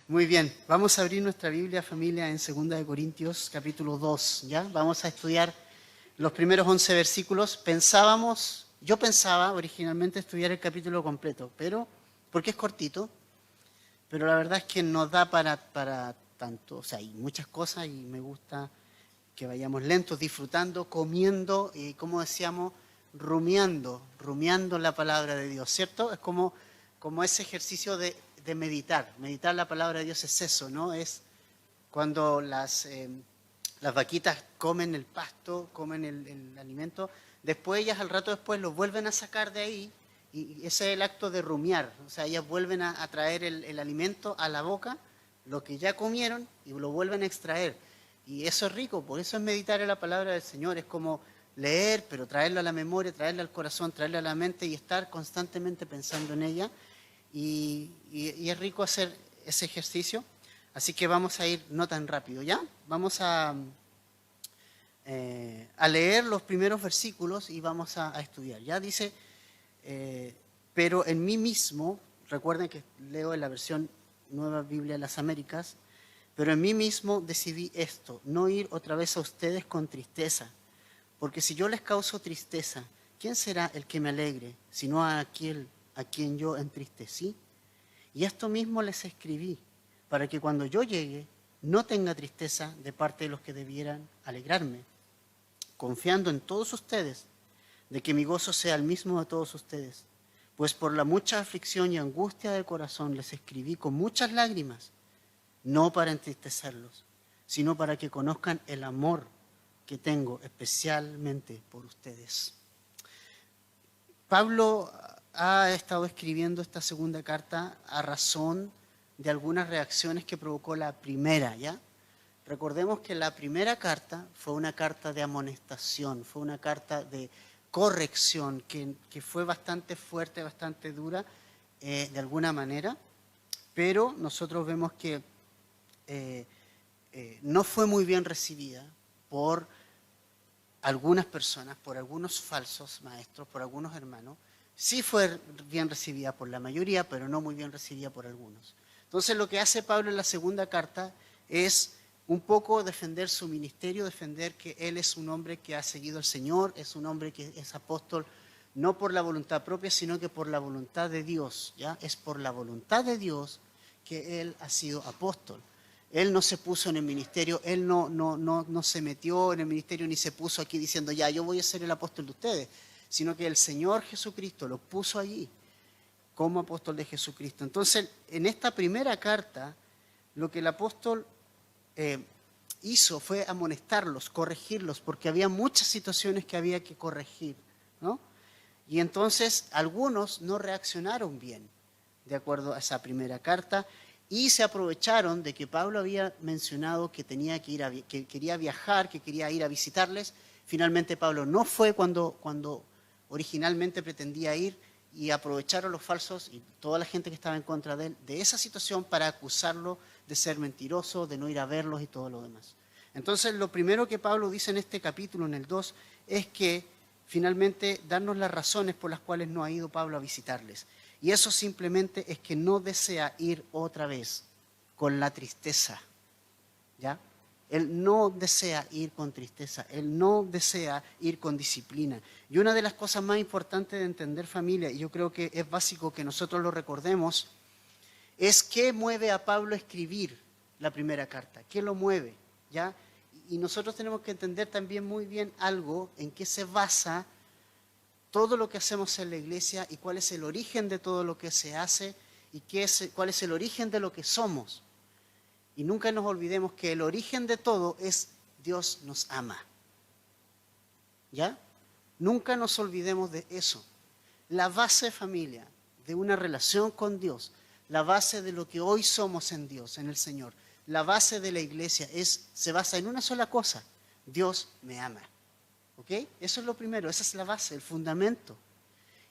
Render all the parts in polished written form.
Muy bien, vamos a abrir nuestra Biblia, familia, en 2 Corintios, capítulo 2, ¿ya? Vamos a estudiar los primeros 11 versículos. Yo pensaba originalmente estudiar el capítulo completo, porque es cortito, pero la verdad es que no da para tanto. O sea, hay muchas cosas y me gusta que vayamos lentos, disfrutando, comiendo y, como decíamos, rumiando la palabra de Dios, ¿cierto? Es como ese ejercicio de meditar. Meditar la palabra de Dios es eso, ¿no? Es cuando las vaquitas comen el pasto, comen el alimento, después ellas al rato después lo vuelven a sacar de ahí y ese es el acto de rumiar. O sea, ellas vuelven a traer el alimento a la boca, lo que ya comieron, y lo vuelven a extraer. Y eso es rico, por eso es meditar en la palabra del Señor. Es como leer, pero traerlo a la memoria, traerlo al corazón, traerlo a la mente y estar constantemente pensando en ella. Y es rico hacer ese ejercicio. Así que vamos a ir no tan rápido, ¿ya? Vamos a leer los primeros versículos y vamos a estudiar. Ya dice, pero en mí mismo, recuerden que leo en la versión Nueva Biblia de las Américas, pero en mí mismo decidí esto, no ir otra vez a ustedes con tristeza, porque si yo les causo tristeza, ¿quién será el que me alegre, sino a aquel a quien yo entristecí? Y esto mismo les escribí, para que cuando yo llegue no tenga tristeza de parte de los que debieran alegrarme, confiando en todos ustedes, de que mi gozo sea el mismo de todos ustedes. Pues por la mucha aflicción y angustia del corazón les escribí con muchas lágrimas, no para entristecerlos, sino para que conozcan el amor que tengo especialmente por ustedes. Pablo ha estado escribiendo esta segunda carta a razón de algunas reacciones que provocó la primera, ¿ya? Recordemos que la primera carta fue una carta de amonestación, fue una carta de corrección que fue bastante fuerte, bastante dura de alguna manera, pero nosotros vemos que no fue muy bien recibida por algunas personas, por algunos falsos maestros, por algunos hermanos. Sí fue bien recibida por la mayoría, pero no muy bien recibida por algunos. Entonces lo que hace Pablo en la segunda carta es un poco defender su ministerio, defender que él es un hombre que ha seguido al Señor, es un hombre que es apóstol, no por la voluntad propia, sino que por la voluntad de Dios, ¿ya? Es por la voluntad de Dios que él ha sido apóstol. Él no se puso en el ministerio, él no se metió en el ministerio ni se puso aquí diciendo, ya, yo voy a ser el apóstol de ustedes, sino que el Señor Jesucristo lo puso allí como apóstol de Jesucristo. Entonces, en esta primera carta, lo que el apóstol hizo fue amonestarlos, corregirlos, porque había muchas situaciones que había que corregir, ¿no? Y entonces algunos no reaccionaron bien de acuerdo a esa primera carta y se aprovecharon de que Pablo había mencionado que tenía que ir que quería viajar, que quería ir a visitarles. Finalmente Pablo no fue cuando originalmente pretendía ir y aprovecharon los falsos y toda la gente que estaba en contra de él de esa situación para acusarlo de ser mentiroso, de no ir a verlos y todo lo demás. Entonces lo primero que Pablo dice en este capítulo, en el 2, es que finalmente darnos las razones por las cuales no ha ido Pablo a visitarles. Y eso simplemente es que no desea ir otra vez con la tristeza, ¿ya? Él no desea ir con tristeza, él no desea ir con disciplina. Y una de las cosas más importantes de entender, familia, y yo creo que es básico que nosotros lo recordemos, es qué mueve a Pablo a escribir la primera carta, qué lo mueve, ¿ya? Y nosotros tenemos que entender también muy bien algo en qué se basa todo lo que hacemos en la iglesia y cuál es el origen de todo lo que se hace y cuál es el origen de lo que somos. Y nunca nos olvidemos que el origen de todo es Dios nos ama. ¿Ya? Nunca nos olvidemos de eso. La base, familia, de una relación con Dios, la base de lo que hoy somos en Dios, en el Señor, la base de la iglesia se basa en una sola cosa: Dios me ama. ¿Ok? Eso es lo primero, esa es la base, el fundamento.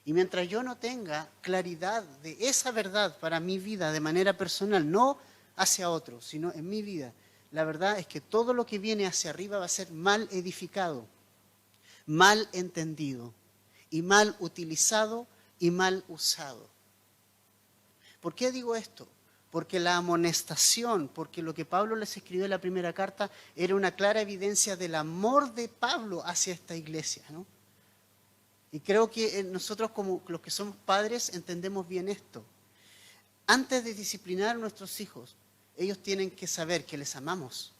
Y mientras yo no tenga claridad de esa verdad para mi vida de manera personal, no hacia otros, sino en mi vida, la verdad es que todo lo que viene hacia arriba va a ser mal edificado, mal entendido y mal utilizado y mal usado. ¿Por qué digo esto? porque la amonestación, porque lo que Pablo les escribió en la primera carta era una clara evidencia del amor de Pablo hacia esta iglesia, ¿no? Y creo que nosotros como los que somos padres entendemos bien esto. Antes de disciplinar a nuestros hijos, ellos tienen que saber que les amamos.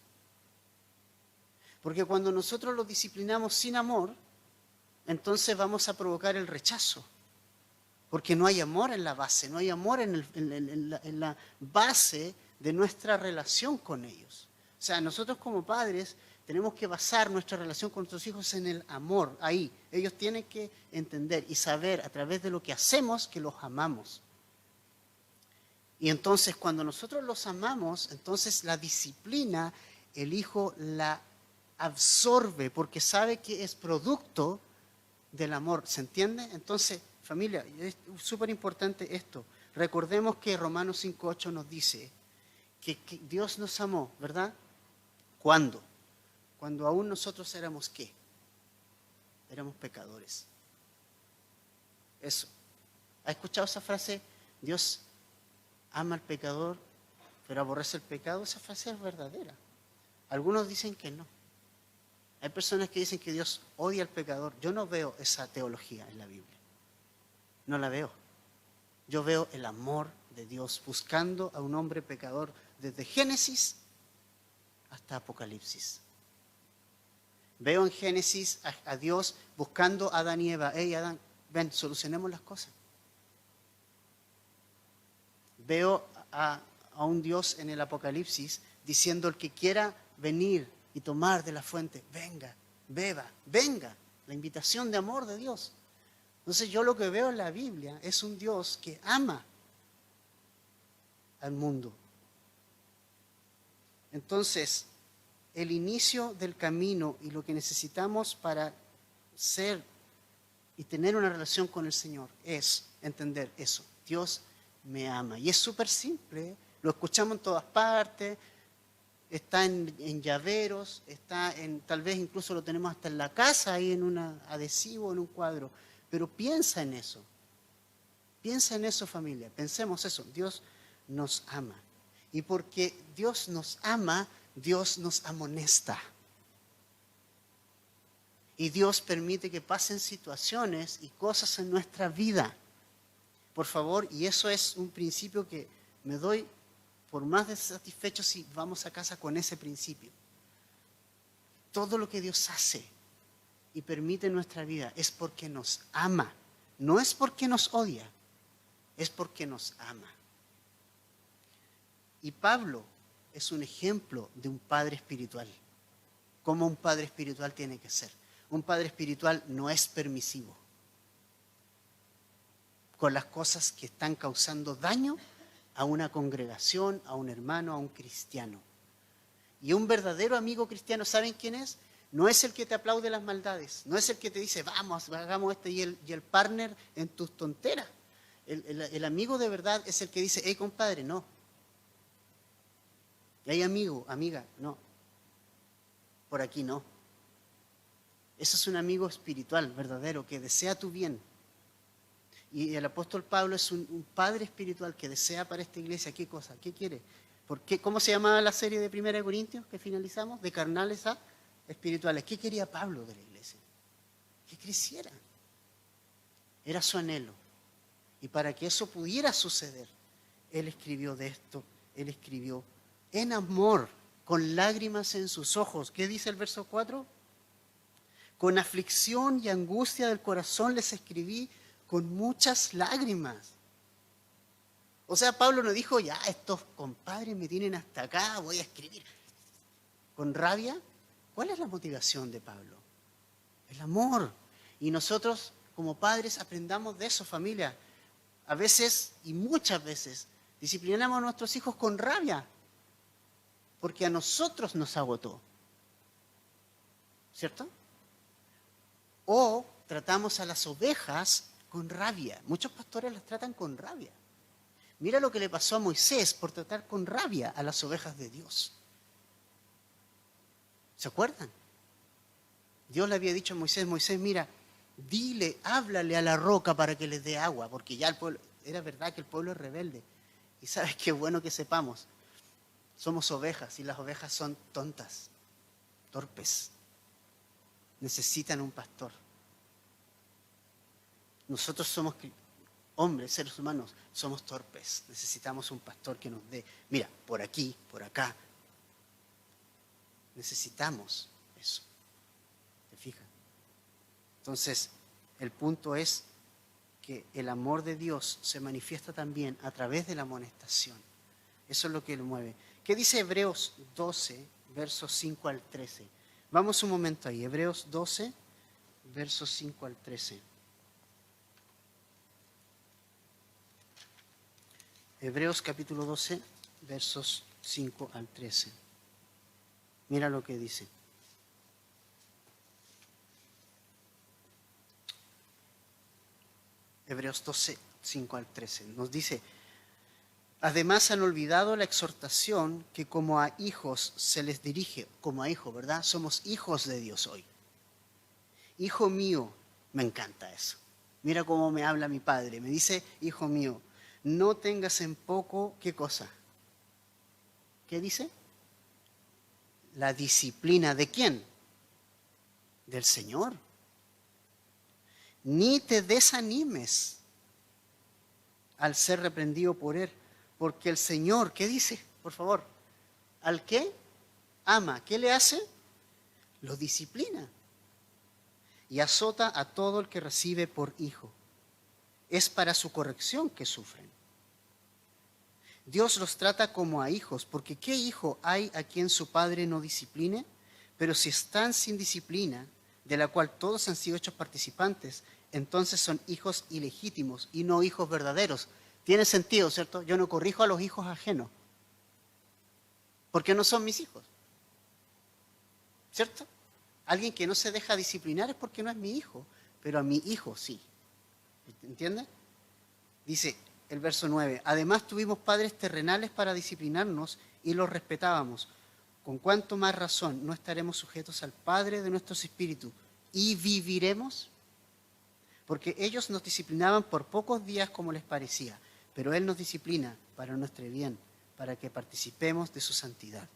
Porque cuando nosotros los disciplinamos sin amor, entonces vamos a provocar el rechazo. Porque no hay amor en la base, no hay amor en la base de nuestra relación con ellos. O sea, nosotros como padres tenemos que basar nuestra relación con nuestros hijos en el amor, ahí. Ellos tienen que entender y saber a través de lo que hacemos que los amamos. Y entonces cuando nosotros los amamos, entonces la disciplina, el hijo la absorbe porque sabe que es producto del amor. ¿Se entiende? Entonces, familia, es súper importante esto. Recordemos que Romanos 5:8 nos dice que Dios nos amó, ¿verdad? ¿Cuándo? Cuando aún nosotros éramos ¿qué? Éramos pecadores. Eso. ¿Ha escuchado esa frase? Dios ama al pecador, pero aborrece el pecado. Esa frase es verdadera. Algunos dicen que no. Hay personas que dicen que Dios odia al pecador. Yo no veo esa teología en la Biblia. No la veo. Yo veo el amor de Dios buscando a un hombre pecador desde Génesis hasta Apocalipsis. Veo en Génesis a Dios buscando a Adán y Eva. Hey, Adán, ven, solucionemos las cosas. Veo a un Dios en el Apocalipsis diciendo: el que quiera venir y tomar de la fuente, venga, beba, venga. La invitación de amor de Dios. Entonces yo lo que veo en la Biblia es un Dios que ama al mundo. Entonces, el inicio del camino y lo que necesitamos para ser y tener una relación con el Señor es entender eso. Dios me ama. Y es súper simple, lo escuchamos en todas partes, está en llaveros, está en, tal vez incluso lo tenemos hasta en la casa, ahí en un adhesivo, en un cuadro. Pero piensa en eso familia, pensemos eso, Dios nos ama. Y porque Dios nos ama, Dios nos amonesta. Y Dios permite que pasen situaciones y cosas en nuestra vida. Por favor, y eso es un principio que me doy por más satisfecho si vamos a casa con ese principio. Todo lo que Dios hace y permite en nuestra vida es porque nos ama. No es porque nos odia, es porque nos ama. Y Pablo es un ejemplo de un padre espiritual. ¿Cómo un padre espiritual tiene que ser? Un padre espiritual no es permisivo con las cosas que están causando daño a una congregación, a un hermano, a un cristiano. Y un verdadero amigo cristiano, ¿saben quién es? No es el que te aplaude las maldades, no es el que te dice, vamos, hagamos esto, y el partner en tus tonteras. El amigo de verdad es el que dice, hey compadre, no. Y hay amigo, amiga, no. Por aquí no. Eso es un amigo espiritual, verdadero, que desea tu bien. Y el apóstol Pablo es un padre espiritual que desea para esta iglesia, ¿qué cosa? ¿Qué quiere? ¿Por qué? ¿Cómo se llamaba la serie de 1 Corintios que finalizamos? De carnales a espirituales. ¿Qué quería Pablo de la iglesia? Que creciera. Era su anhelo. Y para que eso pudiera suceder, él escribió de esto, él escribió en amor, con lágrimas en sus ojos. ¿Qué dice el verso 4? Con aflicción y angustia del corazón les escribí con muchas lágrimas. O sea, Pablo no dijo, ya, estos compadres me tienen hasta acá, voy a escribir. ¿Con rabia? ¿Cuál es la motivación de Pablo? El amor. Y nosotros, como padres, aprendamos de eso, familia. A veces, y muchas veces, disciplinamos a nuestros hijos con rabia, porque a nosotros nos agotó. ¿Cierto? O tratamos a las ovejas con rabia. Muchos pastores las tratan con rabia. Mira lo que le pasó a Moisés por tratar con rabia a las ovejas de Dios. ¿Se acuerdan? Dios le había dicho a Moisés, Moisés, mira, dile, háblale a la roca para que les dé agua, porque ya el pueblo, era verdad que el pueblo es rebelde. Y sabes qué bueno que sepamos. Somos ovejas y las ovejas son tontas, torpes. Necesitan un pastor. Nosotros somos hombres, seres humanos, somos torpes. Necesitamos un pastor que nos dé, mira, por aquí, por acá. Necesitamos eso. ¿Te fijas? Entonces, el punto es que el amor de Dios se manifiesta también a través de la amonestación. Eso es lo que lo mueve. ¿Qué dice Hebreos 12, versos 5 al 13? Vamos un momento ahí. Hebreos 12, versos 5 al 13. Hebreos capítulo 12, versos 5 al 13. Mira lo que dice. Hebreos 12, 5 al 13. Nos dice, además han olvidado la exhortación que como a hijos se les dirige, como a hijos, ¿verdad? Somos hijos de Dios hoy. Hijo mío, me encanta eso. Mira cómo me habla mi padre. Me dice, hijo mío, no tengas en poco, ¿qué cosa? ¿Qué dice? La disciplina ¿de quién? Del Señor. Ni te desanimes al ser reprendido por Él, porque el Señor, ¿qué dice? Por favor, al que ama, ¿qué le hace? Lo disciplina y azota a todo el que recibe por hijo. Es para su corrección que sufren. Dios los trata como a hijos, porque ¿qué hijo hay a quien su padre no discipline? Pero si están sin disciplina, de la cual todos han sido hechos participantes, entonces son hijos ilegítimos y no hijos verdaderos. Tiene sentido, ¿cierto? Yo no corrijo a los hijos ajenos, porque no son mis hijos, ¿cierto? Alguien que no se deja disciplinar es porque no es mi hijo, pero a mi hijo sí. ¿Entiendes? Dice el verso 9, además tuvimos padres terrenales para disciplinarnos y los respetábamos. ¿Con cuánto más razón no estaremos sujetos al Padre de nuestros espíritus y viviremos? Porque ellos nos disciplinaban por pocos días como les parecía, pero Él nos disciplina para nuestro bien, para que participemos de su santidad.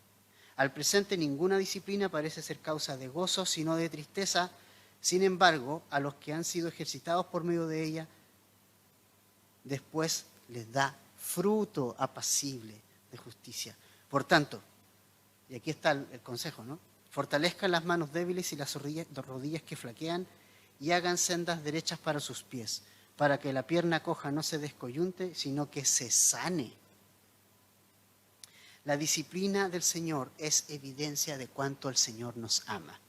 Al presente ninguna disciplina parece ser causa de gozo, sino de tristeza. Sin embargo, a los que han sido ejercitados por medio de ella, después les da fruto apacible de justicia. Por tanto, y aquí está el consejo, ¿no? Fortalezcan las manos débiles y las rodillas que flaquean y hagan sendas derechas para sus pies, para que la pierna coja no se descoyunte, sino que se sane. La disciplina del Señor es evidencia de cuánto el Señor nos ama.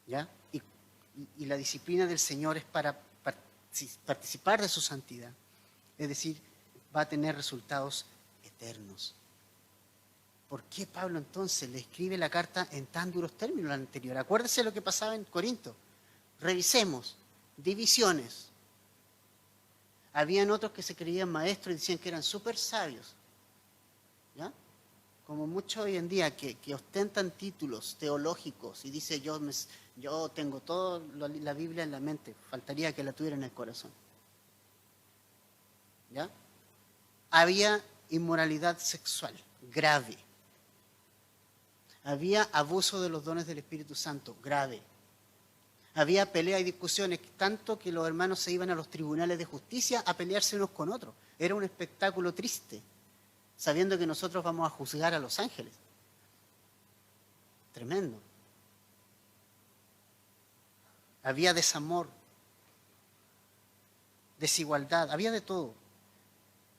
¿Ya? Y la disciplina del Señor es para participar de su santidad. Es decir, va a tener resultados eternos. ¿Por qué Pablo entonces le escribe la carta en tan duros términos la anterior? Acuérdese lo que pasaba en Corinto. Revisemos. Divisiones. Habían otros que se creían maestros y decían que eran súper sabios. ¿Ya? Como muchos hoy en día que ostentan títulos teológicos y dice yo tengo toda la Biblia en la mente. Faltaría que la tuviera en el corazón. ¿Ya? Había inmoralidad sexual grave. Había abuso de los dones del Espíritu Santo, grave. Había pelea y discusiones, tanto que los hermanos se iban a los tribunales de justicia a pelearse unos con otros. Era un espectáculo triste, sabiendo que nosotros vamos a juzgar a los ángeles. Tremendo. Había desamor, desigualdad, había de todo.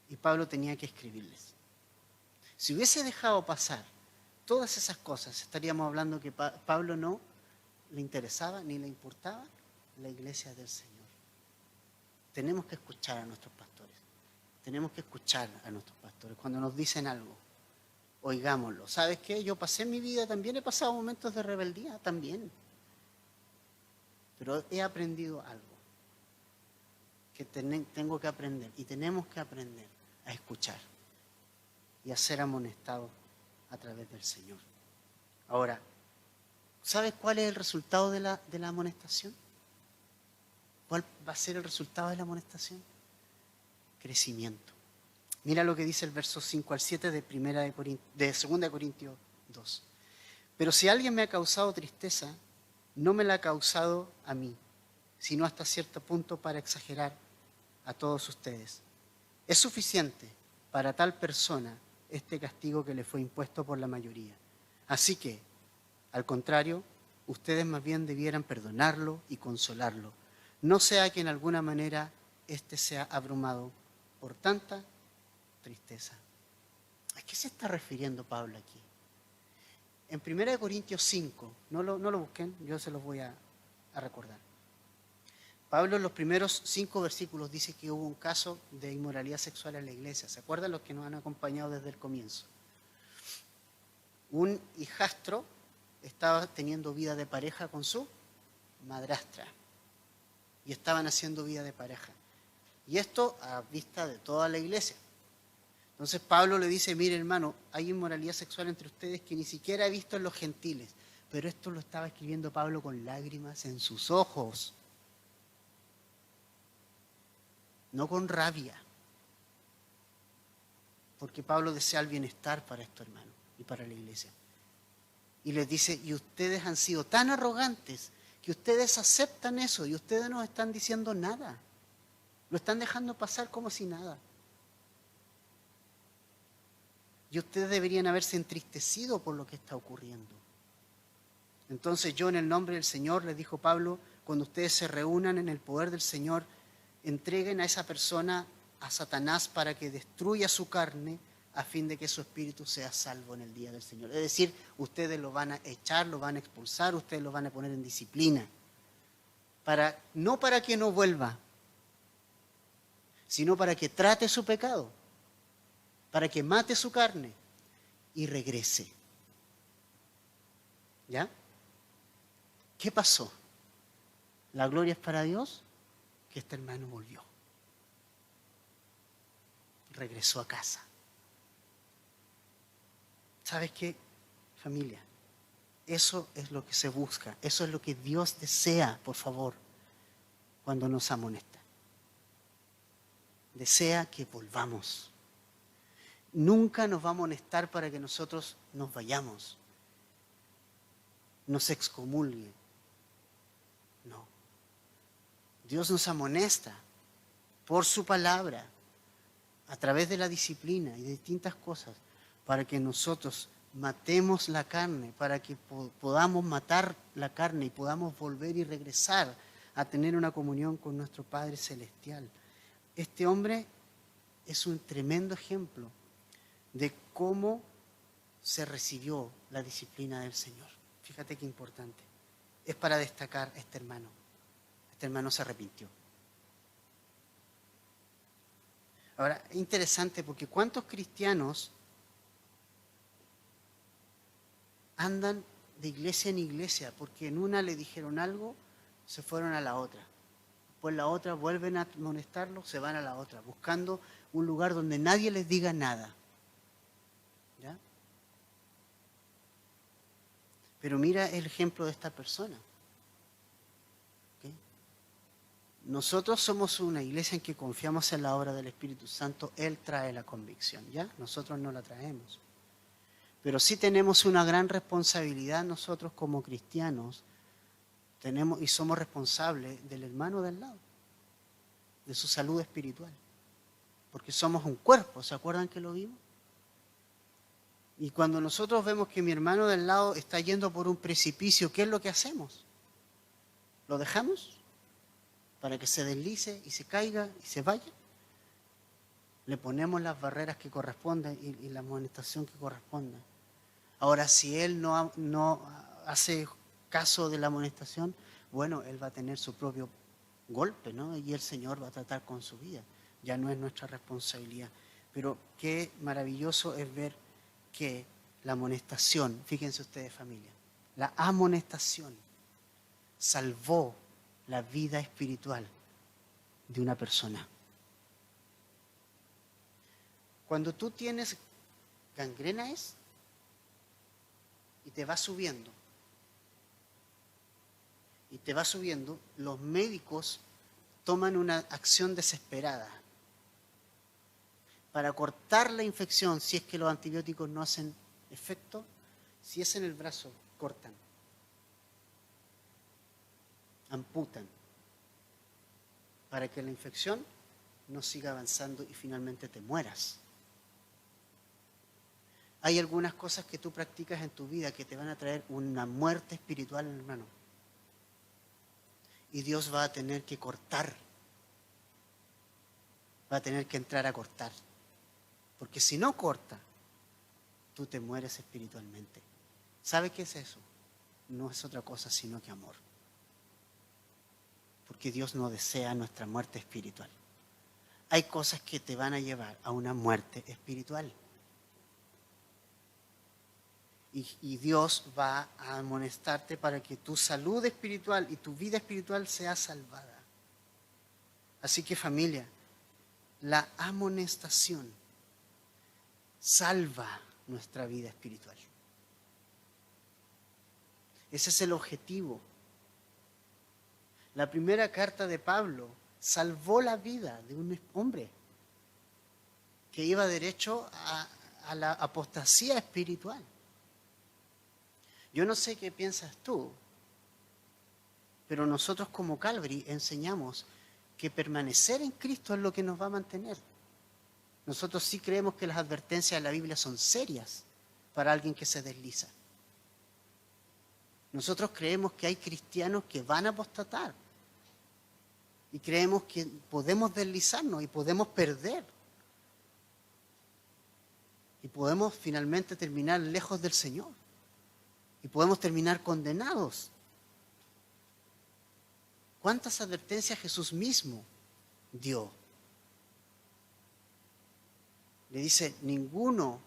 Y Pablo tenía que escribirles. Si hubiese dejado pasar todas esas cosas, estaríamos hablando que Pablo no le interesaba ni le importaba la iglesia del Señor. Tenemos que escuchar a nuestros pastores. Tenemos que escuchar a nuestros pastores. Cuando nos dicen algo, oigámoslo. ¿Sabes qué? Yo pasé en mi vida, también he pasado momentos de rebeldía, también. Pero he aprendido algo que tengo que aprender y tenemos que aprender a escuchar y a ser amonestados a través del Señor. Ahora, ¿sabes cuál es el resultado de la amonestación? ¿Cuál va a ser el resultado de la amonestación? crecimiento. Mira lo que dice el verso 5 al 7 de 2 Corintios 2. Pero si alguien me ha causado tristeza, no me la ha causado a mí, sino hasta cierto punto para exagerar a todos ustedes. Es suficiente para tal persona este castigo que le fue impuesto por la mayoría. Así que, al contrario, ustedes más bien debieran perdonarlo y consolarlo, no sea que en alguna manera éste sea abrumado por tanta tristeza. ¿A qué se está refiriendo Pablo aquí? En 1 Corintios 5, no lo busquen, yo se los voy a recordar. Pablo en los primeros 5 versículos dice que hubo un caso de inmoralidad sexual en la iglesia. ¿Se acuerdan los que nos han acompañado desde el comienzo? Un hijastro estaba teniendo vida de pareja con su madrastra y estaban haciendo vida de pareja. Y esto a vista de toda la iglesia. Entonces Pablo le dice, mire hermano, hay inmoralidad sexual entre ustedes que ni siquiera he visto en los gentiles. Pero esto lo estaba escribiendo Pablo con lágrimas en sus ojos. No con rabia. Porque Pablo desea el bienestar para estos hermanos y para la iglesia. Y les dice, y ustedes han sido tan arrogantes que ustedes aceptan eso y ustedes no están diciendo nada. Lo están dejando pasar como si nada. Y ustedes deberían haberse entristecido por lo que está ocurriendo. Entonces yo en el nombre del Señor, les dijo Pablo, cuando ustedes se reúnan en el poder del Señor, entreguen a esa persona a Satanás para que destruya su carne a fin de que su espíritu sea salvo en el día del Señor. Es decir, ustedes lo van a echar, lo van a expulsar, ustedes lo van a poner en disciplina. No para que no vuelva, sino para que trate su pecado, para que mate su carne y regrese. ¿Ya? ¿Qué pasó? La gloria es para Dios, que este hermano volvió. Regresó a casa. ¿Sabes qué, familia? Eso es lo que se busca, eso es lo que Dios desea, por favor, cuando nos amonesta. Desea que volvamos. Nunca nos va a amonestar para que nosotros nos vayamos, nos excomulgue. No. Dios nos amonesta por su palabra, a través de la disciplina y de distintas cosas, para que nosotros matemos la carne, para que podamos matar la carne y podamos volver y regresar a tener una comunión con nuestro Padre Celestial. Este hombre es un tremendo ejemplo de cómo se recibió la disciplina del Señor. Fíjate qué importante. Es para destacar a este hermano. Este hermano se arrepintió. Ahora, es interesante porque ¿cuántos cristianos andan de iglesia en iglesia? Porque en una le dijeron algo, se fueron a la otra. Después la otra vuelven a amonestarlo, se van a la otra, buscando un lugar donde nadie les diga nada. ¿Ya? Pero mira el ejemplo de esta persona. ¿Okay? Nosotros somos una iglesia en que confiamos en la obra del Espíritu Santo. Él trae la convicción, ¿ya? Nosotros no la traemos. Pero sí tenemos una gran responsabilidad nosotros como cristianos. Tenemos y somos responsables del hermano del lado, de su salud espiritual. Porque somos un cuerpo, ¿se acuerdan que lo vimos? Y cuando nosotros vemos que mi hermano del lado está yendo por un precipicio, ¿qué es lo que hacemos? ¿Lo dejamos para que se deslice y se caiga y se vaya? Le ponemos las barreras que corresponden y la amonestación que corresponda. Ahora, si él no hace caso de la amonestación, bueno, él va a tener su propio golpe, ¿no? Y el Señor va a tratar con su vida. Ya no es nuestra responsabilidad. Pero qué maravilloso es ver que la amonestación, fíjense ustedes familia, la amonestación salvó la vida espiritual de una persona. Cuando tú tienes gangrena y te va subiendo, los médicos toman una acción desesperada. para cortar la infección, si es que los antibióticos no hacen efecto, si es en el brazo, cortan, amputan, para que la infección no siga avanzando y finalmente te mueras. Hay algunas cosas que tú practicas en tu vida que te van a traer una muerte espiritual, hermano. Y Dios va a tener que cortar, va a tener que entrar a cortar. Porque si no corta, tú te mueres espiritualmente. ¿Sabe qué es eso? No es otra cosa sino que amor. Porque Dios no desea nuestra muerte espiritual. Hay cosas que te van a llevar a una muerte espiritual. Y Dios va a amonestarte para que tu salud espiritual y tu vida espiritual sea salvada. Así que, familia, la amonestación salva nuestra vida espiritual. Ese es el objetivo. La primera carta de Pablo salvó la vida de un hombre que iba derecho a la apostasía espiritual. Yo no sé qué piensas tú, pero nosotros como Calvary enseñamos que permanecer en Cristo es lo que nos va a mantener. Nosotros sí creemos que las advertencias de la Biblia son serias para alguien que se desliza. Nosotros creemos que hay cristianos que van a apostatar y creemos que podemos deslizarnos y podemos perder y podemos finalmente terminar lejos del Señor y podemos terminar condenados. ¿Cuántas advertencias Jesús mismo dio? Le dice, ninguno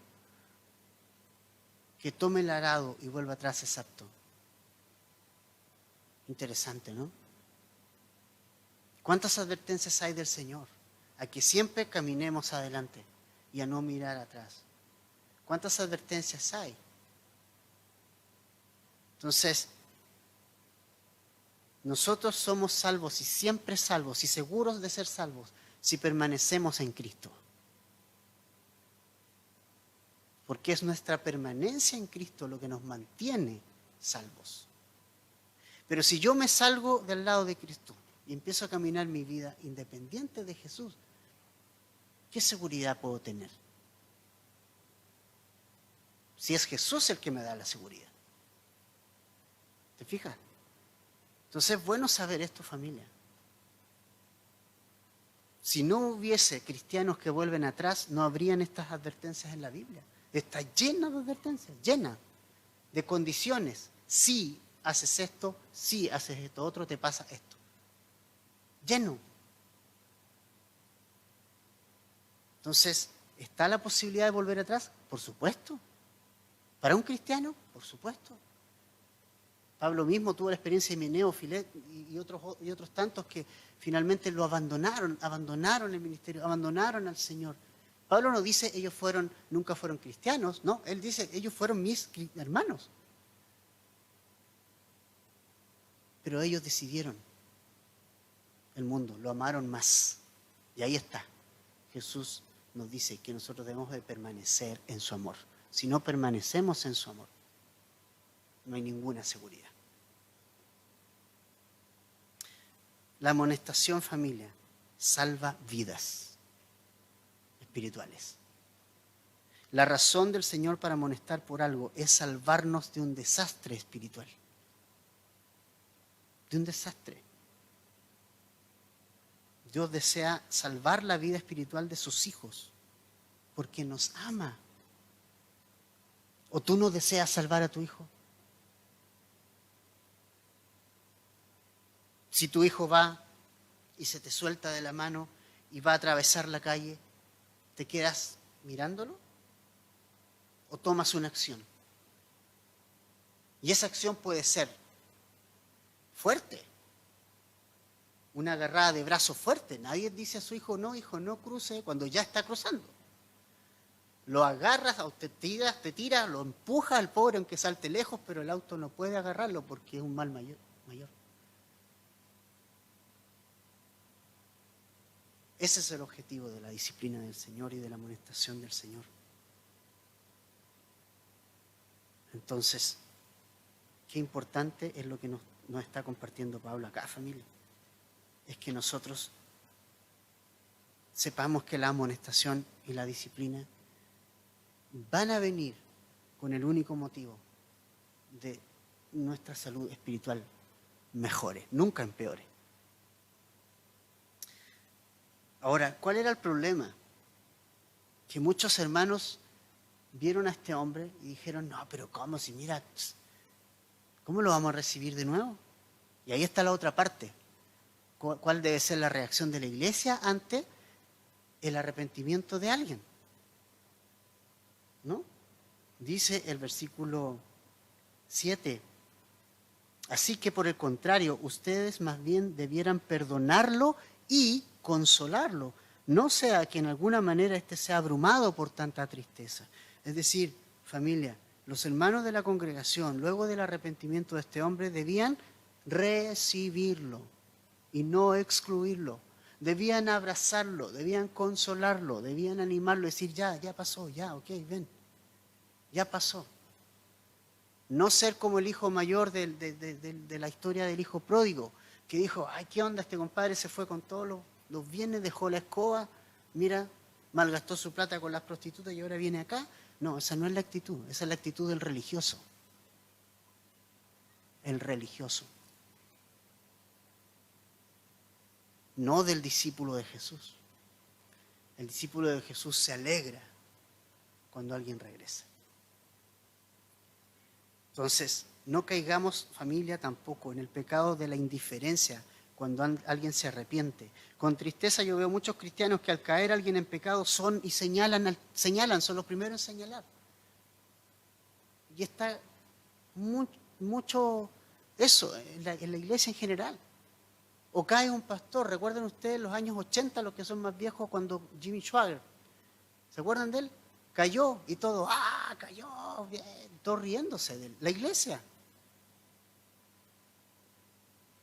que tome el arado y vuelva atrás es apto. Interesante, ¿no? ¿Cuántas advertencias hay del Señor? A que siempre caminemos adelante y a no mirar atrás. ¿Cuántas advertencias hay? Entonces, nosotros somos salvos y siempre salvos y seguros de ser salvos si permanecemos en Cristo. Porque es nuestra permanencia en Cristo lo que nos mantiene salvos. Pero si yo me salgo del lado de Cristo y empiezo a caminar mi vida independiente de Jesús, ¿qué seguridad puedo tener? Si es Jesús el que me da la seguridad. ¿Te fijas? Entonces es bueno saber esto, familia. Si no hubiese cristianos que vuelven atrás, no habrían estas advertencias en la Biblia. Está llena de advertencias, llena de condiciones. Si haces esto, si haces esto otro, te pasa esto. Lleno. Entonces, ¿está la posibilidad de volver atrás? Por supuesto. ¿Para un cristiano? Por supuesto. Pablo mismo tuvo la experiencia de Himeneo, Filet y otros tantos que finalmente lo abandonaron el ministerio, abandonaron al Señor. Pablo no dice ellos nunca fueron cristianos, no, él dice ellos fueron mis hermanos. Pero ellos decidieron el mundo, lo amaron más. Y ahí está. Jesús nos dice que nosotros debemos de permanecer en su amor. Si no permanecemos en su amor, no hay ninguna seguridad. La amonestación, familia, salva vidas espirituales. La razón del Señor para amonestar por algo es salvarnos de un desastre espiritual. De un desastre. Dios desea salvar la vida espiritual de sus hijos porque nos ama. ¿O tú no deseas salvar a tu hijo? Si tu hijo va y se te suelta de la mano y va a atravesar la calle, ¿te quedas mirándolo? ¿O tomas una acción? Y esa acción puede ser fuerte, una agarrada de brazo fuerte. Nadie dice a su hijo, no cruce cuando ya está cruzando. Lo agarras, o te tiras, lo empujas al pobre aunque salte lejos, pero el auto no puede agarrarlo porque es un mal mayor. Ese es el objetivo de la disciplina del Señor y de la amonestación del Señor. Entonces, qué importante es lo que nos está compartiendo Pablo acá, familia. Es que nosotros sepamos que la amonestación y la disciplina van a venir con el único motivo de nuestra salud espiritual mejore, nunca empeore. Ahora, ¿cuál era el problema? Que muchos hermanos vieron a este hombre y dijeron, no, pero ¿cómo? Si mira, ¿cómo lo vamos a recibir de nuevo? Y ahí está la otra parte. ¿Cuál debe ser la reacción de la iglesia ante el arrepentimiento de alguien? ¿No? Dice el versículo 7. Así que por el contrario, ustedes más bien debieran perdonarlo y consolarlo. No sea que en alguna manera éste sea abrumado por tanta tristeza. Es decir, familia, los hermanos de la congregación, luego del arrepentimiento de este hombre, debían recibirlo y no excluirlo. Debían abrazarlo, debían consolarlo, debían animarlo, decir, ya pasó, ya, ok, ven, ya pasó. No ser como el hijo mayor de la historia del hijo pródigo, que dijo, ay, ¿qué onda? Este compadre se fue con todos los bienes, dejó la escoba, mira, malgastó su plata con las prostitutas y ahora viene acá. No, esa no es la actitud, esa es la actitud del religioso. El religioso. No del discípulo de Jesús. El discípulo de Jesús se alegra cuando alguien regresa. Entonces, no caigamos, familia, tampoco en el pecado de la indiferencia cuando alguien se arrepiente. Con tristeza yo veo muchos cristianos que al caer alguien en pecado son y señalan, son los primeros en señalar. Y está mucho eso en la iglesia en general. O cae un pastor, recuerden ustedes los años 80, los que son más viejos, cuando Jimmy Swaggart, ¿se acuerdan de él? Cayó y todo, cayó, bien, todos riéndose de él. La iglesia.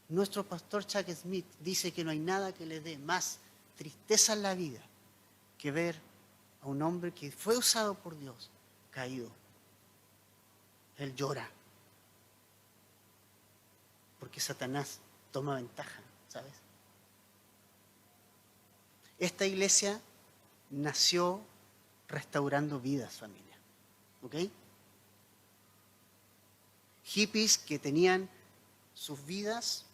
Nuestro pastor Chuck Smith dice que no hay nada que le dé más tristeza en la vida que ver a un hombre que fue usado por Dios caído. Él llora porque Satanás toma ventaja, ¿sabes? Esta iglesia nació restaurando vidas, familia, ¿ok? Hippies que tenían sus vidas,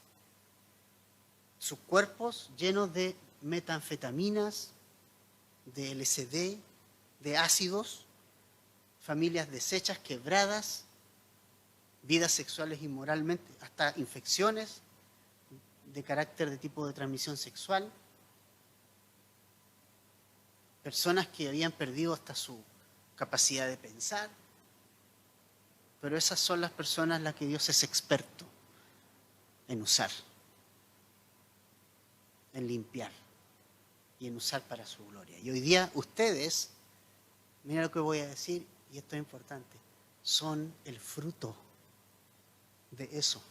sus cuerpos llenos de metanfetaminas, de LSD, de ácidos, familias deshechas, quebradas, vidas sexuales inmoralmente, hasta infecciones de carácter de tipo de transmisión sexual, personas que habían perdido hasta su capacidad de pensar, pero esas son las personas las que Dios es experto en usar, en limpiar y en usar para su gloria. Y hoy día ustedes, mira lo que voy a decir, y esto es importante, son el fruto de eso.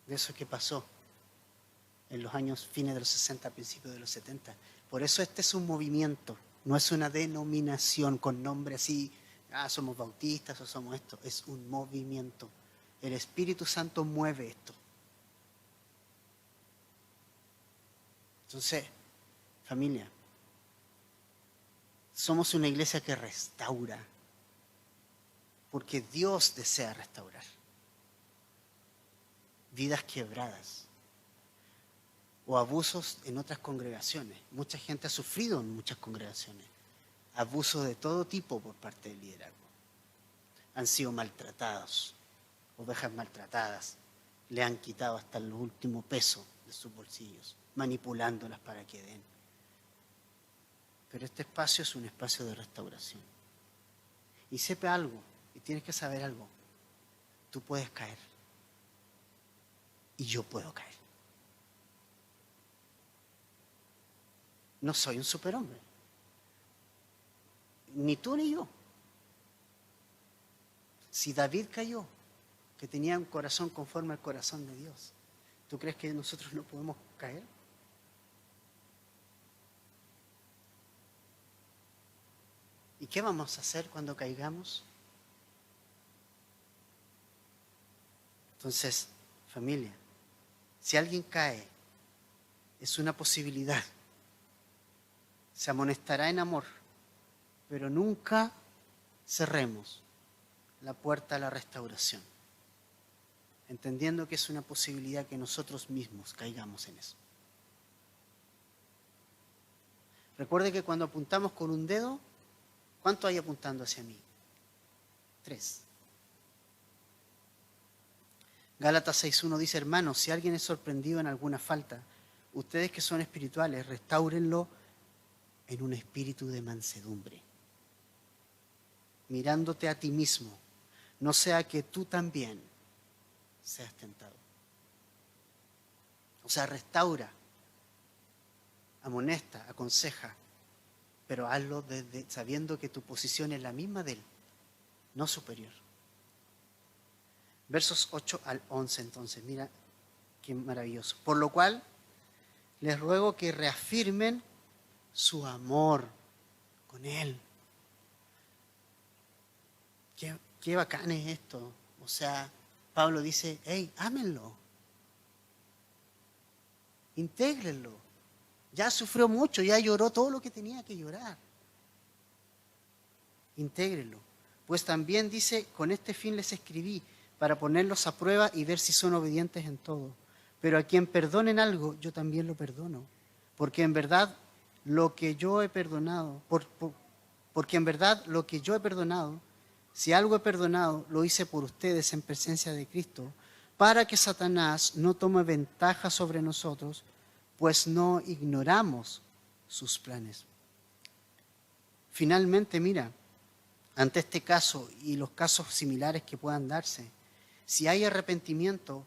De eso que pasó en los años fines de los 60, principios de los 70. Por eso este es un movimiento, no es una denominación con nombre así, somos bautistas o somos esto, es un movimiento. El Espíritu Santo mueve esto. Entonces, familia, somos una iglesia que restaura, porque Dios desea restaurar vidas quebradas o abusos en otras congregaciones. Mucha gente ha sufrido en muchas congregaciones abusos de todo tipo por parte del liderazgo. Han sido maltratados, ovejas maltratadas, le han quitado hasta el último peso de sus bolsillos, manipulándolas para que den. Pero este espacio es un espacio de restauración. Y sepa algo, y tienes que saber algo, tú puedes caer. Y yo puedo caer. No soy un superhombre. Ni tú ni yo. Si David cayó, que tenía un corazón conforme al corazón de Dios, ¿Tú crees que nosotros no podemos caer? ¿Y qué vamos a hacer cuando caigamos? Entonces, familia, si alguien cae, es una posibilidad. Se amonestará en amor, pero nunca cerremos la puerta a la restauración, entendiendo que es una posibilidad que nosotros mismos caigamos en eso. Recuerde que cuando apuntamos con un dedo, ¿cuánto hay apuntando hacia mí? 3. Gálatas 6:1 dice: hermanos, si alguien es sorprendido en alguna falta, ustedes que son espirituales, restáurenlo en un espíritu de mansedumbre, mirándote a ti mismo, no sea que tú también seas tentado. O sea, restaura, amonesta, aconseja, pero hazlo sabiendo que tu posición es la misma de él, no superior. Versos 8 al 11, entonces, mira qué maravilloso. Por lo cual, les ruego que reafirmen su amor con él. Qué bacán es esto. O sea, Pablo dice, hey, ámenlo. Intégrenlo. Ya sufrió mucho, ya lloró todo lo que tenía que llorar. Intégrenlo. Pues también dice, con este fin les escribí, para ponerlos a prueba y ver si son obedientes en todo. Pero a quien perdonen algo, yo también lo perdono. Porque en verdad lo que yo he perdonado, porque en verdad lo que yo he perdonado, si algo he perdonado, lo hice por ustedes en presencia de Cristo, para que Satanás no tome ventaja sobre nosotros, pues no ignoramos sus planes. Finalmente, mira, ante este caso y los casos similares que puedan darse, si hay arrepentimiento,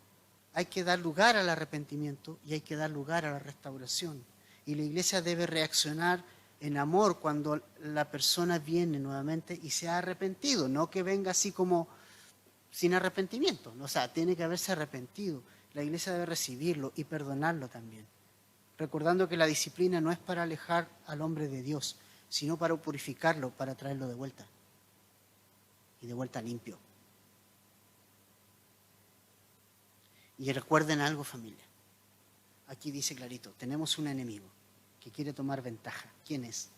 hay que dar lugar al arrepentimiento y hay que dar lugar a la restauración. Y la iglesia debe reaccionar en amor cuando la persona viene nuevamente y se ha arrepentido, no que venga así como sin arrepentimiento. O sea, tiene que haberse arrepentido. La iglesia debe recibirlo y perdonarlo también. Recordando que la disciplina no es para alejar al hombre de Dios, sino para purificarlo, para traerlo de vuelta. Y de vuelta limpio. Y recuerden algo, familia. Aquí dice clarito, tenemos un enemigo que quiere tomar ventaja. ¿Quién es?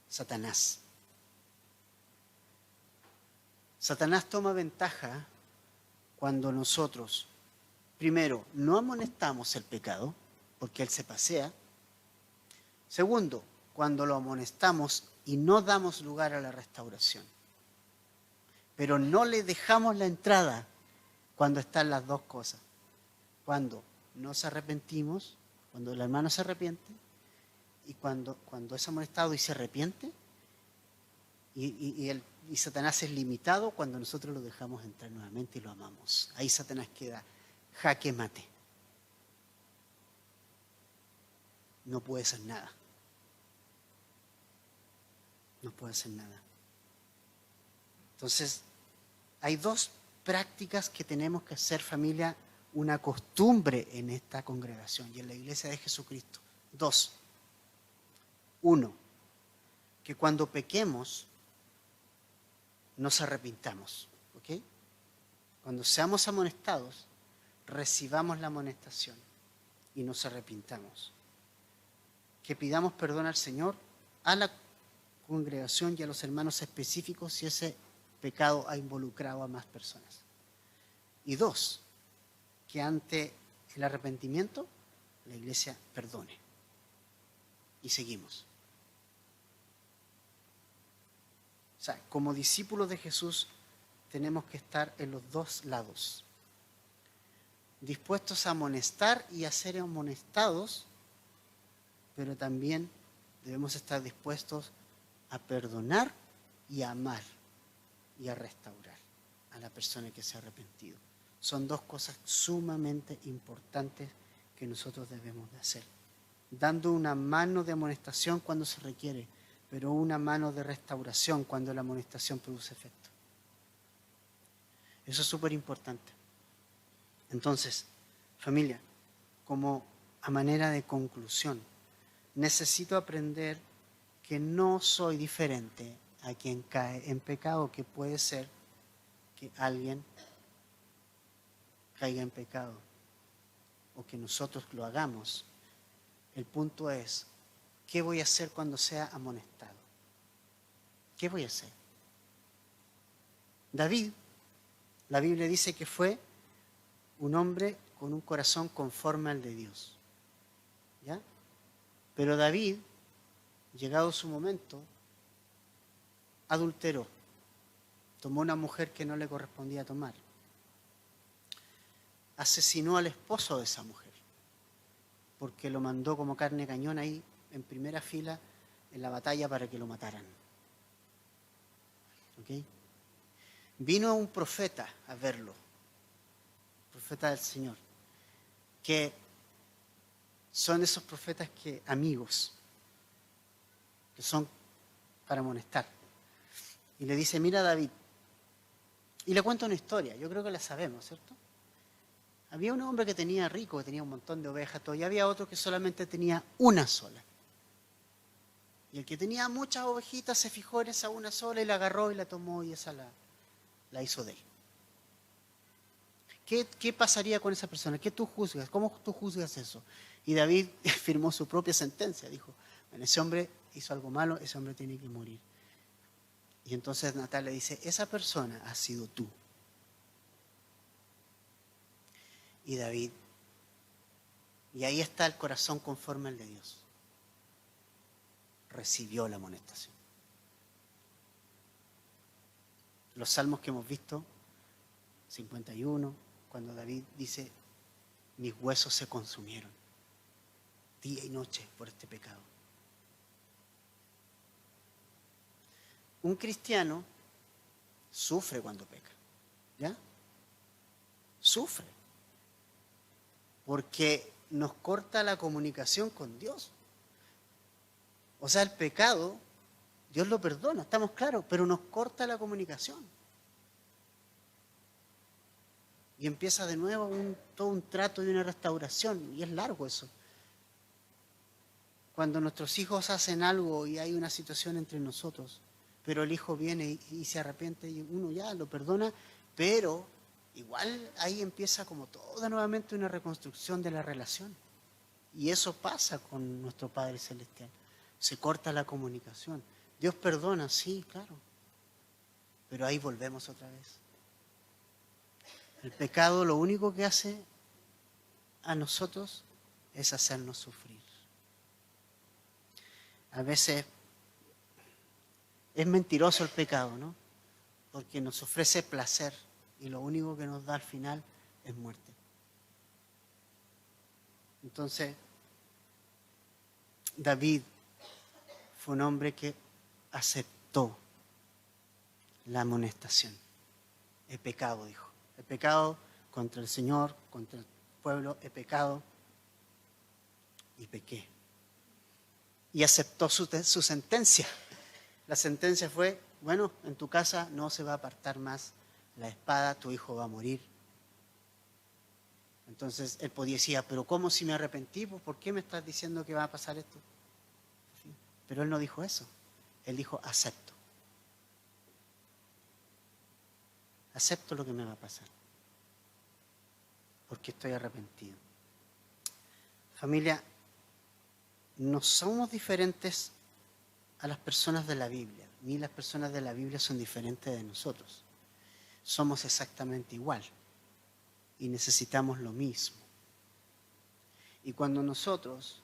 Satanás. Satanás toma ventaja cuando nosotros, primero, no amonestamos el pecado, porque él se pasea. Segundo, cuando lo amonestamos y no damos lugar a la restauración. Pero no le dejamos la entrada cuando están las dos cosas. Cuando nos arrepentimos, cuando el hermano se arrepiente, y cuando es amonestado y se arrepiente, y Satanás es limitado cuando nosotros lo dejamos entrar nuevamente y lo amamos. Ahí Satanás queda jaque mate. No puede hacer nada. No puede hacer nada. Entonces, hay dos prácticas que tenemos que hacer, familia, una costumbre en esta congregación y en la iglesia de Jesucristo. 2. 1. Que cuando pequemos nos arrepintamos. ¿Ok? Cuando seamos amonestados, recibamos la amonestación y nos arrepintamos. Que pidamos perdón al Señor, a la congregación y a los hermanos específicos si ese pecado ha involucrado a más personas. Y 2, que ante el arrepentimiento la iglesia perdone. Y seguimos. O sea, como discípulos de Jesús tenemos que estar en los dos lados. Dispuestos a amonestar y a ser amonestados, pero también debemos estar dispuestos a perdonar y a amar y a restaurar a la persona que se ha arrepentido. Son dos cosas sumamente importantes que nosotros debemos de hacer. Dando una mano de amonestación cuando se requiere, pero una mano de restauración cuando la amonestación produce efecto. Eso es súper importante. Entonces, Familia, como a manera de conclusión, necesito aprender que no soy diferente a quien cae en pecado, que puede ser que alguien caiga en pecado o que nosotros lo hagamos. El punto es, ¿qué voy a hacer cuando sea amonestado? ¿Qué voy a hacer? David, la Biblia dice que fue un hombre con un corazón conforme al de Dios. ¿Ya? Pero David, llegado su momento, adulteró. Tomó una mujer que no le correspondía tomar. Asesinó al esposo de esa mujer, porque lo mandó como carne cañón ahí en primera fila en la batalla para que lo mataran. ¿Ok? Vino un profeta a verlo, profeta del Señor, que son esos profetas que amigos, que son para amonestar. Y le dice, mira David, y le cuenta una historia, yo creo que la sabemos, ¿cierto? Había un hombre que tenía rico, que tenía un montón de ovejas, todo, y había otro que solamente tenía una sola. Y el que tenía muchas ovejitas se fijó en esa una sola y la agarró y la tomó y esa la hizo de él. ¿Qué pasaría con esa persona? ¿Qué tú juzgas? ¿Cómo tú juzgas eso? Y David firmó su propia sentencia. Dijo, bueno, ese hombre hizo algo malo, ese hombre tiene que morir. Y entonces Natal le dice, esa persona has sido tú. Y David, y ahí está el corazón conforme al de Dios. Recibió la amonestación. Los salmos que hemos visto, 51, cuando David dice, mis huesos se consumieron día y noche por este pecado. Un cristiano sufre cuando peca, ¿ya? Sufre, porque nos corta la comunicación con Dios. O sea, el pecado, Dios lo perdona, estamos claros, pero nos corta la comunicación. Y empieza de nuevo todo un trato y una restauración, y es largo eso. Cuando nuestros hijos hacen algo y hay una situación entre nosotros, pero el hijo viene y se arrepiente y uno ya lo perdona, pero igual ahí empieza como toda nuevamente una reconstrucción de la relación. Y eso pasa con nuestro Padre Celestial. Se corta la comunicación. Dios perdona, sí, claro, pero ahí volvemos otra vez. El pecado lo único que hace a nosotros es hacernos sufrir. A veces es mentiroso el pecado, ¿no? Porque nos ofrece placer y lo único que nos da al final es muerte. Entonces, David fue un hombre que aceptó la amonestación. He pecado, dijo. He pecado contra el Señor, contra el pueblo, he pecado y pequé. Y aceptó su sentencia. La sentencia fue, bueno, en tu casa no se va a apartar más la espada, tu hijo va a morir. Entonces él podía decir, pero ¿cómo si me arrepentí? Pues, ¿por qué me estás diciendo que va a pasar esto? Pero él no dijo eso. Él dijo, acepto. Acepto lo que me va a pasar. Porque estoy arrepentido. Familia, no somos diferentes a las personas de la Biblia, ni las personas de la Biblia son diferentes de nosotros. Somos exactamente igual y necesitamos lo mismo. Y cuando nosotros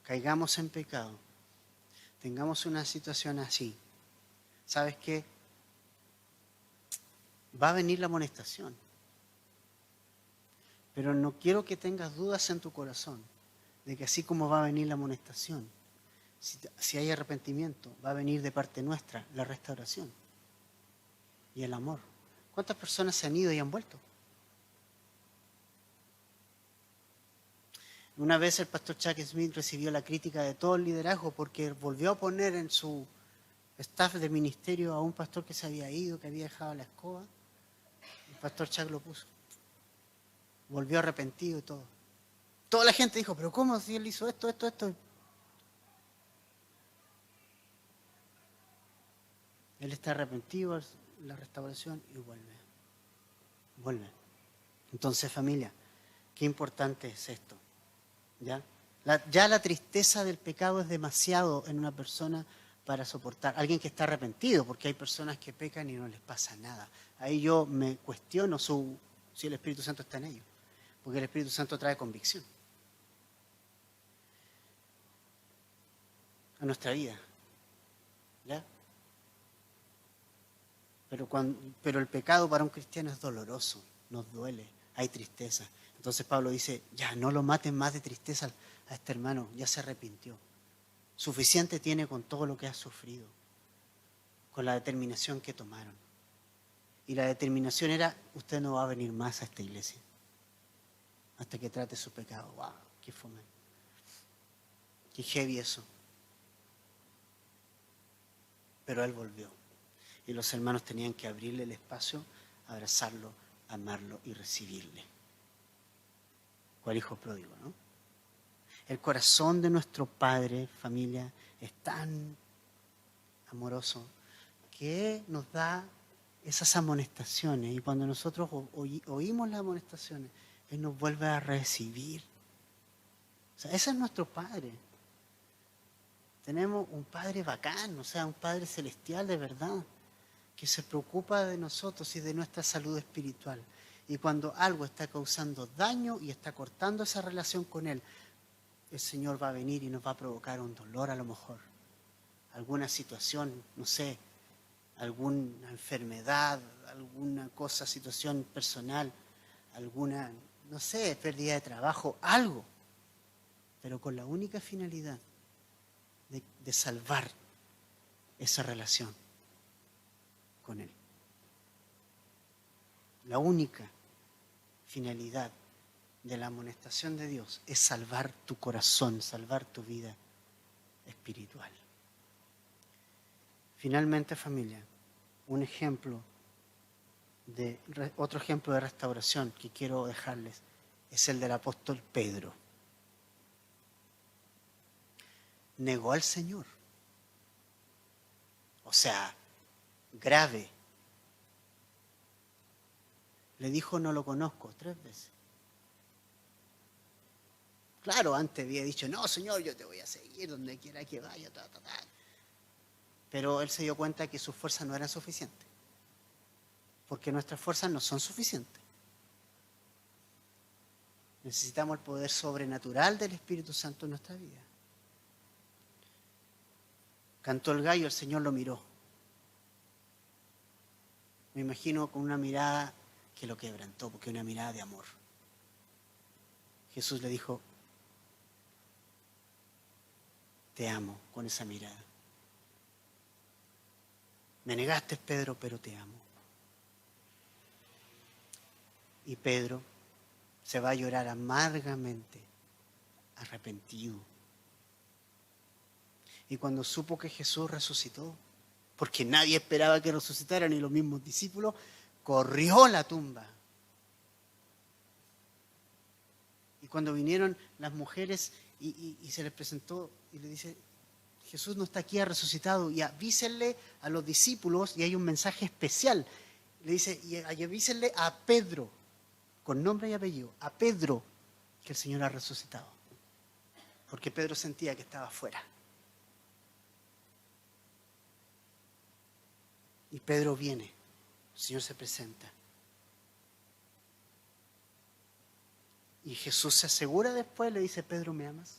caigamos en pecado, tengamos una situación así, ¿sabes qué? Va a venir la amonestación. Pero no quiero que tengas dudas en tu corazón de que así como va a venir la amonestación, si hay arrepentimiento, va a venir de parte nuestra la restauración y el amor. ¿Cuántas personas se han ido y han vuelto? Una vez el pastor Chuck Smith recibió la crítica de todo el liderazgo porque volvió a poner en su staff de ministerio a un pastor que se había ido, que había dejado la escoba. El pastor Chuck lo puso. volvió arrepentido y todo. Toda la gente dijo, pero ¿cómo si él hizo esto, esto, esto? Él está arrepentido, la restauración y vuelve. Vuelve. Entonces, familia, qué importante es esto. ¿Ya? Ya la tristeza del pecado es demasiado en una persona para soportar. Alguien que está arrepentido, porque hay personas que pecan y no les pasa nada. Ahí yo me cuestiono si el Espíritu Santo está en ellos, porque el Espíritu Santo trae convicción a nuestra vida. ¿Ya? Pero el pecado para un cristiano es doloroso, nos duele, hay tristeza. Entonces Pablo dice, ya no lo maten más de tristeza a este hermano, ya se arrepintió. Suficiente tiene con todo lo que ha sufrido, con la determinación que tomaron. Y la determinación era, usted no va a venir más a esta iglesia hasta que trate su pecado. ¡Wow! ¡Qué fome! ¡Qué heavy eso! Pero él volvió. Y los hermanos tenían que abrirle el espacio, abrazarlo, amarlo y recibirle. ¿Cuál hijo pródigo, no? El corazón de nuestro Padre, familia, es tan amoroso que nos da esas amonestaciones. Y cuando nosotros oímos las amonestaciones, Él nos vuelve a recibir. O sea, ese es nuestro Padre. Tenemos un Padre bacán, o sea, un Padre celestial de verdad, que se preocupa de nosotros y de nuestra salud espiritual. Y cuando algo está causando daño y está cortando esa relación con Él, el Señor va a venir y nos va a provocar un dolor a lo mejor. Alguna situación, no sé, alguna enfermedad, alguna cosa, situación personal, alguna, no sé, pérdida de trabajo, algo. Pero con la única finalidad de salvar esa relación con Él. La única finalidad de la amonestación de Dios es salvar tu corazón, salvar tu vida espiritual. Finalmente, familia, otro ejemplo de restauración que quiero dejarles es el del apóstol Pedro. Negó al Señor. O sea, grave. Le dijo, no lo conozco, 3 veces. Claro, antes había dicho, no, Señor, yo te voy a seguir donde quiera que vaya. Pero él se dio cuenta que sus fuerzas no eran suficientes. Porque nuestras fuerzas no son suficientes. Necesitamos el poder sobrenatural del Espíritu Santo en nuestra vida. Cantó el gallo, el Señor lo miró. Me imagino con una mirada que lo quebrantó, porque una mirada de amor. Jesús le dijo, te amo, con esa mirada. Me negaste, Pedro, pero te amo. Y Pedro se va a llorar amargamente, arrepentido. Y cuando supo que Jesús resucitó, porque nadie esperaba que resucitara, ni los mismos discípulos, corrió a la tumba. Y cuando vinieron las mujeres y se les presentó y le dice, Jesús no está aquí, ha resucitado, y avísenle a los discípulos, y hay un mensaje especial. Le dice, y avísenle a Pedro, con nombre y apellido, a Pedro, que el Señor ha resucitado. Porque Pedro sentía que estaba fuera. Y Pedro viene, el Señor se presenta. Y Jesús se asegura después, le dice, Pedro, ¿me amas?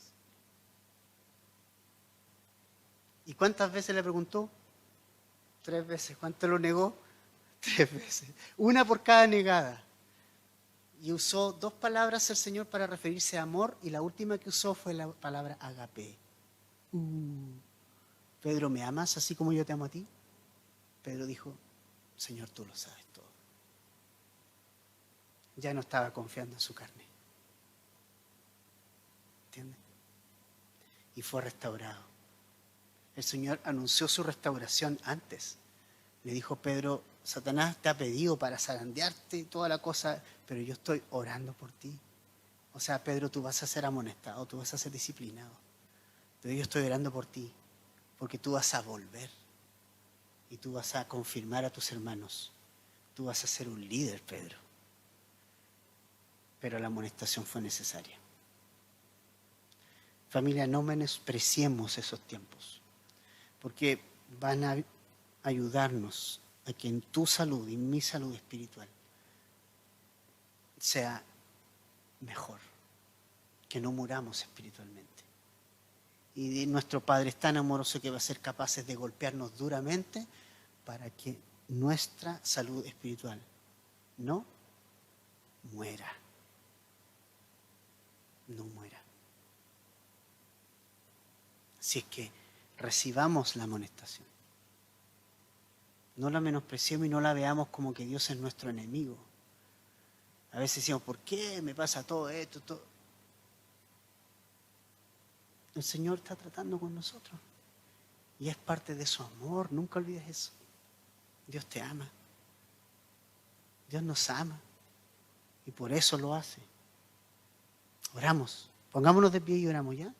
¿Y cuántas veces le preguntó? 3 veces. ¿Cuánto lo negó? 3 veces. Una por cada negada. Y usó 2 palabras el Señor para referirse a amor, y la última que usó fue la palabra agape. Pedro, ¿me amas así como yo te amo a ti? Pedro dijo, Señor, tú lo sabes todo. Ya no estaba confiando en su carne. ¿Entiendes? Y fue restaurado. El Señor anunció su restauración antes. Le dijo, Pedro, Satanás te ha pedido para zarandearte y toda la cosa, pero yo estoy orando por ti. O sea, Pedro, tú vas a ser amonestado, tú vas a ser disciplinado. Pero yo estoy orando por ti, porque tú vas a volver. Y tú vas a confirmar a tus hermanos. Tú vas a ser un líder, Pedro. Pero la amonestación fue necesaria. Familia, no menospreciemos esos tiempos, porque van a ayudarnos a que en tu salud y en mi salud espiritual sea mejor, que no muramos espiritualmente. Y nuestro Padre es tan amoroso que va a ser capaz de golpearnos duramente para que nuestra salud espiritual no muera. No muera. Si es que recibamos la amonestación. No la menospreciemos y no la veamos como que Dios es nuestro enemigo. A veces decimos, ¿por qué me pasa todo esto? Todo? El Señor está tratando con nosotros. Y es parte de su amor, nunca olvides eso. Dios te ama. Dios nos ama. Y por eso lo hace. Oramos. Pongámonos de pie y oramos ya.